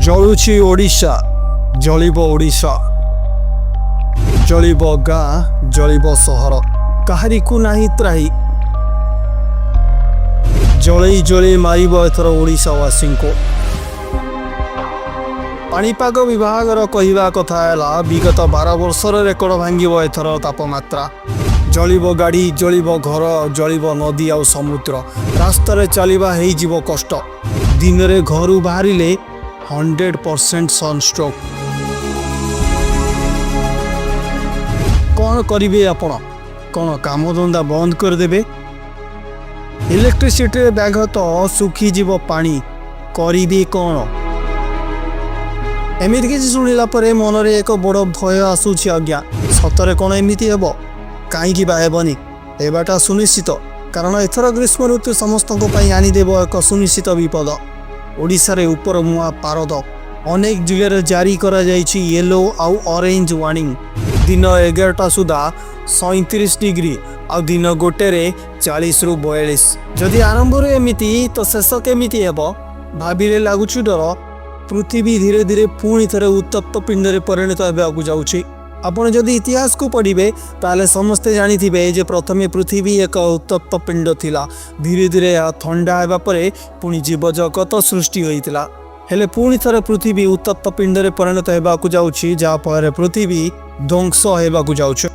जलुची ओडिशा जलिब ओडिशा जलिब गाँ जलिब सहर काहारी को नाही त्राही जलई जलई मारिब एथर ओडिशावासी को। पाणीपाग विभाग कहवा कथा है विगत 12 वर्षर रेकर्ड भांगिब एथर तापमात्रा। जलिब गाड़ी जलिब घर जलिब नदी आ समुद्र रास्तार चलवा हो कष्ट। दिन रे घर बाहरिले 100% सनस्ट्रोक। कौन करिवे आपण कौन काम धंदा बंद करदेबे। इलेक्ट्रिसिटी ब्याघत सुखीजीव पानी करिवे कौन। एमिति किसी शुणिला परे मन रे एक बड़ भय आसुछि आज्ञा सतरे कौन एमिति हेबो कहीं हेबनी एबाटा सुनिश्चित कारण एथर ग्रीष्म ऋतु समस्त आनीदेव एक सुनिश्चित विपद। ओडिशा रे उपर मुआ पारद अनेक जिले जारी करा जाइछि येलो आउ ऑरेंज वार्निंग। दिन 11टा सुधा 37 डिग्री आ दिन गोटे रे 40 रु 42। जदि आरंभ रे एमिति तो शेष केमिति हेबो भाबिले लागुछि डर। पृथ्वी धीरे धीरे पुणी थरे उत्तप्त पिंड रे परिणत हेबाकु जाउछि। आपण जदि इतिहास को पढ़िबे ताले समस्ते जानिथिबे जे प्रथमे पृथ्वी एक उत्तप्त पिंड थिला। धीरे धीरे ठंडा हेबा परे पुणी जीव जगत सृष्टि होइतिला। हेले पुणी थरे पृथ्वी उत्तप्त पिंड रे परिणत हेबाकु जाउछि जा फଳରେ पृथ्वी ध्वंस हेबाकु जाउछि।